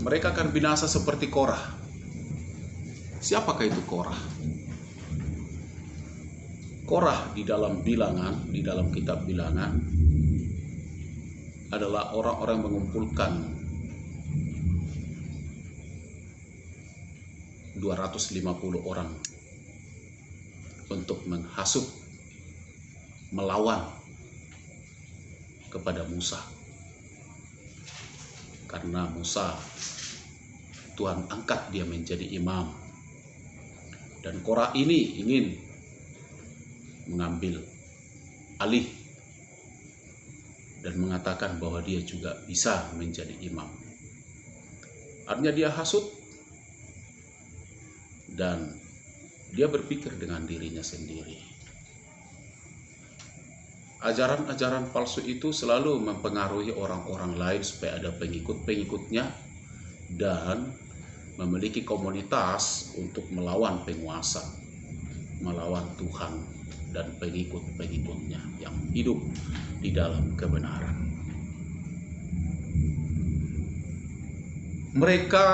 mereka akan binasa seperti Korah. Siapakah itu Korah? Korah di dalam bilangan, di dalam kitab bilangan, adalah orang-orang yang mengumpulkan 250 orang untuk menghasut, melawan kepada Musa. Karena Musa, Tuhan angkat dia menjadi imam. Dan Korah ini ingin mengambil alih dan mengatakan bahwa dia juga bisa menjadi imam. Artinya dia hasut dan dia berpikir dengan dirinya sendiri. Ajaran-ajaran palsu itu selalu mempengaruhi orang-orang lain supaya ada pengikut-pengikutnya dan memiliki komunitas untuk melawan penguasa, melawan Tuhan dan pengikut-pengikutnya yang hidup di dalam kebenaran. Mereka,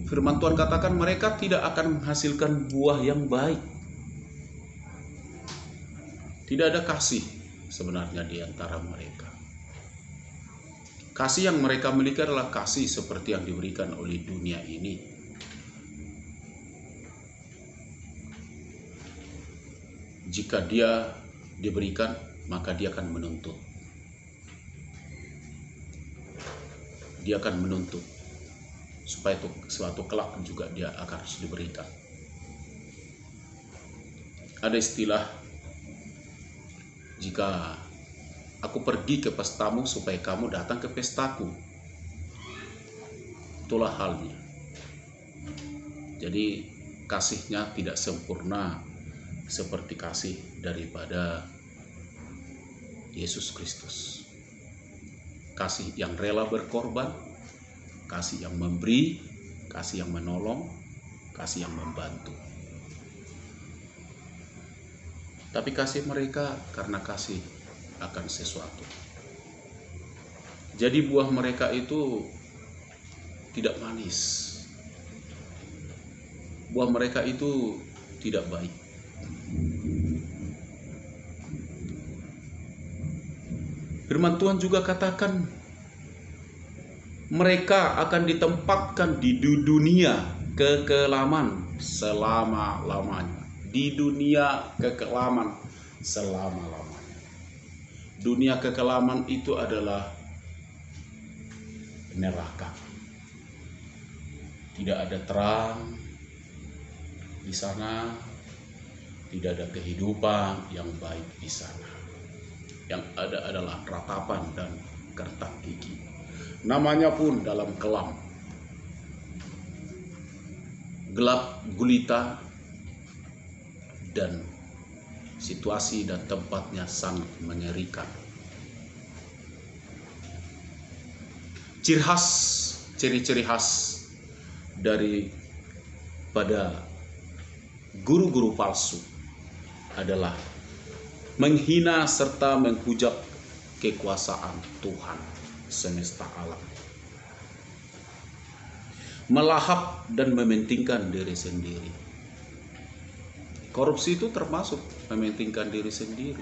firman Tuhan katakan, mereka tidak akan menghasilkan buah yang baik. Tidak ada kasih sebenarnya di antara mereka. Kasih yang mereka miliki adalah kasih seperti yang diberikan oleh dunia ini. Jika dia diberikan, maka dia akan menuntut. Dia akan menuntut supaya suatu kelak juga dia akan harus diberikan. Ada istilah, jika aku pergi ke pestamu supaya kamu datang ke pestaku. Itulah halnya. Jadi kasihnya tidak sempurna seperti kasih daripada Yesus Kristus. Kasih yang rela berkorban, kasih yang memberi, kasih yang menolong, kasih yang membantu. Tapi kasih mereka karena kasih akan sesuatu. Jadi buah mereka itu tidak manis. Buah mereka itu tidak baik. Firman Tuhan juga katakan, mereka akan ditempatkan di dunia kekelaman selama-lamanya. Di dunia kekelaman selama-lamanya. Dunia kekelaman itu adalah neraka. Tidak ada terang di sana, tidak ada kehidupan yang baik di sana. Yang ada adalah ratapan dan kertak gigi. Namanya pun dalam kelam, gelap gulita, dan situasi dan tempatnya sangat mengerikan. Ciri-ciri khas daripada guru-guru palsu adalah menghina serta menghujat kekuasaan Tuhan semesta alam. Melahap dan mementingkan diri sendiri. Korupsi itu termasuk mementingkan diri sendiri.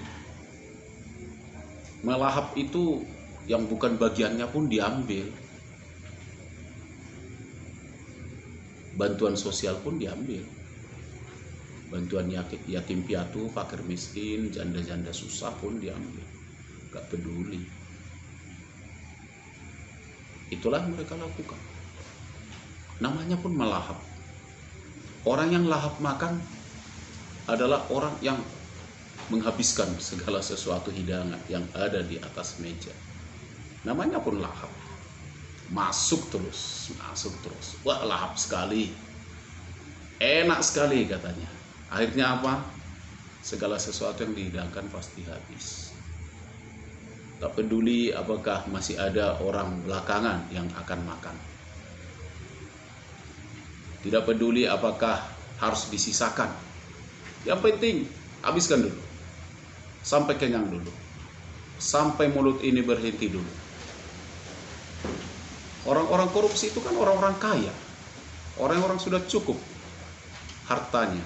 Melahap itu yang bukan bagiannya pun diambil. Bantuan sosial pun diambil. Bantuan yatim piatu, fakir miskin, janda-janda susah pun diambil. Gak peduli. Itulah yang mereka lakukan. Namanya pun melahap. Orang yang lahap makan adalah orang yang menghabiskan segala sesuatu hidangan yang ada di atas meja. Namanya pun lahap. Masuk terus. Wah, lahap sekali. Enak sekali katanya. Akhirnya apa? Segala sesuatu yang dihidangkan pasti habis. Tak peduli apakah masih ada orang belakangan yang akan makan. Tidak peduli apakah harus disisakan. Yang penting habiskan dulu. Sampai kenyang dulu. Sampai mulut ini berhenti dulu. Orang-orang korupsi itu kan orang-orang kaya. Orang-orang sudah cukup hartanya,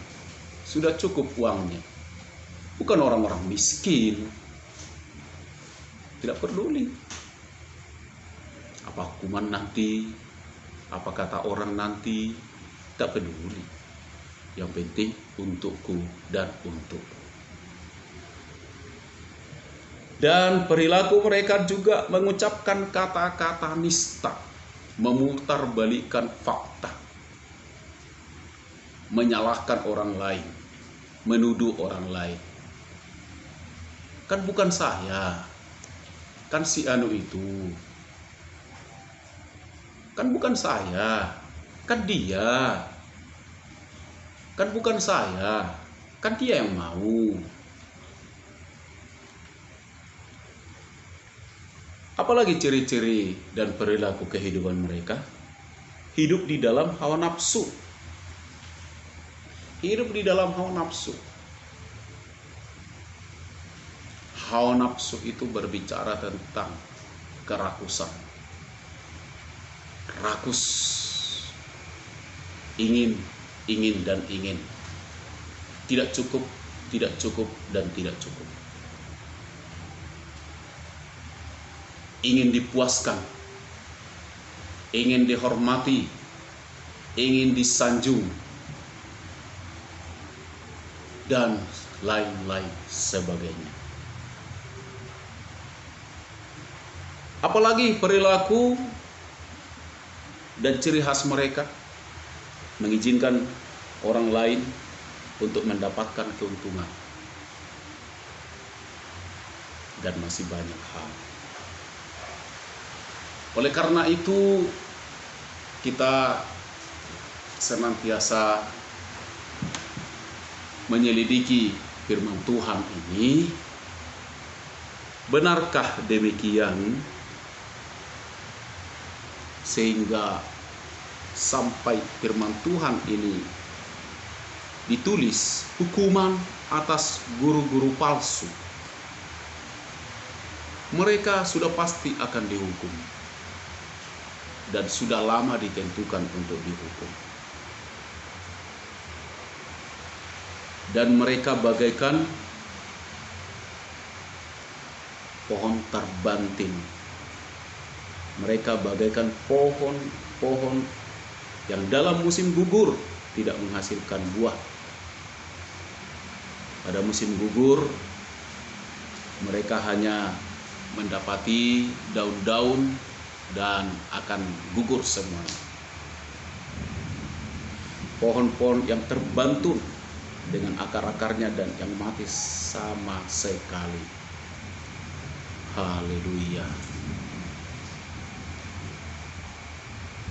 sudah cukup uangnya. Bukan orang-orang miskin. Tidak peduli apa hukuman nanti, apa kata orang nanti, tidak peduli. Yang penting untukku dan untukku. Dan perilaku mereka juga mengucapkan kata-kata nista, memutarbalikkan fakta, menyalahkan orang lain, menuduh orang lain. Kan bukan saya, kan si anu itu. Kan bukan saya, kan dia. Kan bukan saya, kan dia yang mau. Apalagi ciri-ciri dan perilaku kehidupan mereka? Hidup di dalam hawa nafsu. Hidup di dalam hawa nafsu. Hawa nafsu itu berbicara tentang kerakusan. Rakus. Ingin, dan ingin. Tidak cukup, dan tidak cukup. Ingin dipuaskan, ingin dihormati, ingin disanjung, dan lain-lain sebagainya. Apalagi perilaku dan ciri khas mereka mengizinkan orang lain untuk mendapatkan keuntungan, dan masih banyak hal. Oleh karena itu, kita senantiasa menyelidiki firman Tuhan ini. Benarkah demikian? Sehingga sampai firman Tuhan ini ditulis hukuman atas guru-guru palsu. Mereka sudah pasti akan dihukum. Dan sudah lama ditentukan untuk dihukum. Dan mereka bagaikan pohon terbanting. Mereka bagaikan pohon yang dalam musim gugur tidak menghasilkan buah. Pada musim gugur, mereka hanya mendapati daun-daun dan akan gugur semuanya. Pohon-pohon yang terbantun dengan akar-akarnya dan yang mati sama sekali. Haleluya.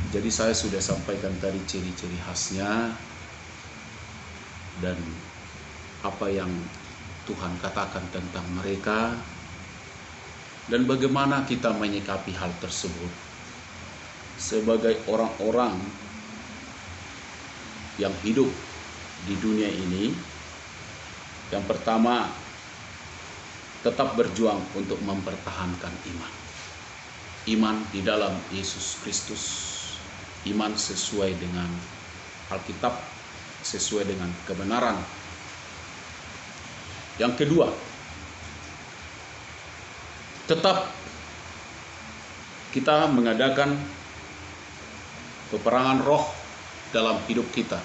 Jadi saya sudah sampaikan tadi ciri-ciri khasnya dan apa yang Tuhan katakan tentang mereka. Dan bagaimana kita menyikapi hal tersebut sebagai orang-orang yang hidup di dunia ini? Yang pertama, tetap berjuang untuk mempertahankan iman. Iman di dalam Yesus Kristus. Iman sesuai dengan Alkitab, sesuai dengan kebenaran. Yang kedua, tetap kita mengadakan peperangan roh dalam hidup kita,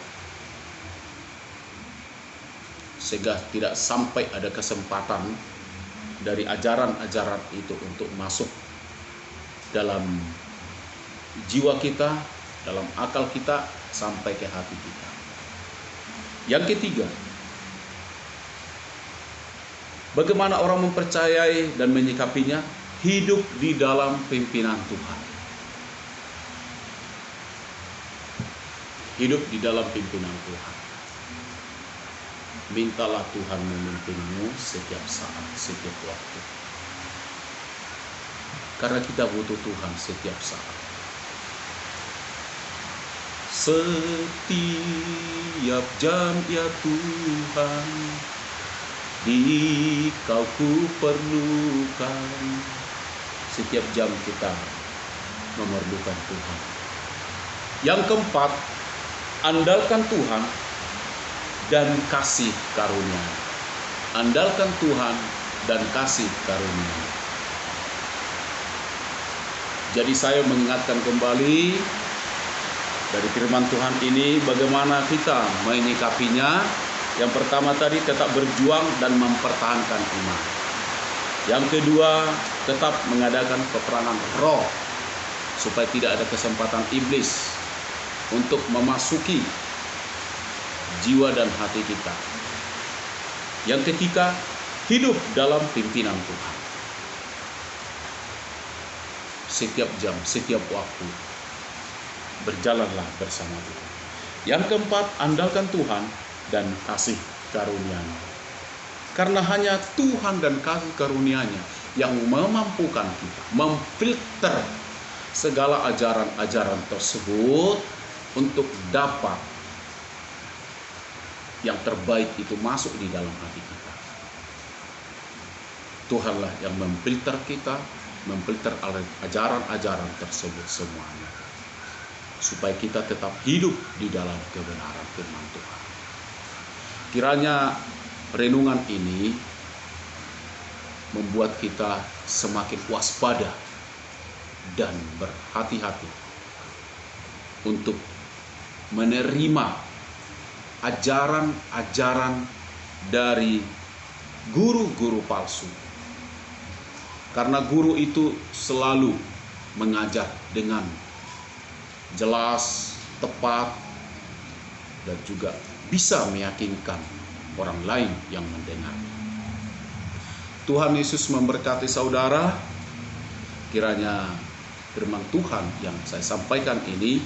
sehingga tidak sampai ada kesempatan dari ajaran-ajaran itu untuk masuk dalam jiwa kita, dalam akal kita, sampai ke hati kita. Yang ketiga, bagaimana orang mempercayai dan menyikapinya? Hidup di dalam pimpinan Tuhan. Hidup di dalam pimpinan Tuhan. Mintalah Tuhan memimpinmu setiap saat, setiap waktu. Karena kita butuh Tuhan setiap saat. Setiap jam ya Tuhan, di Kau ku perlukan. Setiap jam kita memerlukan Tuhan. Yang keempat, andalkan Tuhan dan kasih karunia. Andalkan Tuhan dan kasih karunia. Jadi saya mengingatkan kembali dari firman Tuhan ini bagaimana kita menyikapinya. Yang pertama tadi, tetap berjuang dan mempertahankan iman. Yang kedua, tetap mengadakan peperangan roh supaya tidak ada kesempatan iblis untuk memasuki jiwa dan hati kita. Yang ketiga, hidup dalam pimpinan Tuhan. Setiap jam, setiap waktu, berjalanlah bersama Tuhan. Yang keempat, andalkan Tuhan dan kasih karunia-Nya. Karena hanya Tuhan dan kasih karunia-Nya yang memampukan kita memfilter segala ajaran-ajaran tersebut untuk dapat yang terbaik itu masuk di dalam hati kita. Tuhanlah yang memfilter kita, memfilter ajaran-ajaran tersebut semuanya, supaya kita tetap hidup di dalam kebenaran firman Tuhan. Kiranya renungan ini membuat kita semakin waspada dan berhati-hati untuk menerima ajaran-ajaran dari guru-guru palsu. Karena guru itu selalu mengajar dengan jelas, tepat, dan juga bisa meyakinkan orang lain yang mendengar. Tuhan Yesus memberkati saudara. Kiranya firman Tuhan yang saya sampaikan ini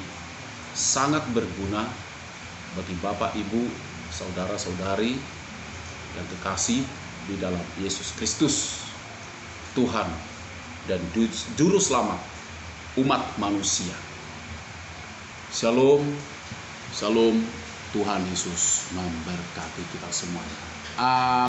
sangat berguna bagi Bapak, Ibu, saudara-saudari yang kekasih di dalam Yesus Kristus, Tuhan dan Juru Selamat umat manusia. Shalom, shalom. Tuhan Yesus memberkati kita semuanya. Amin.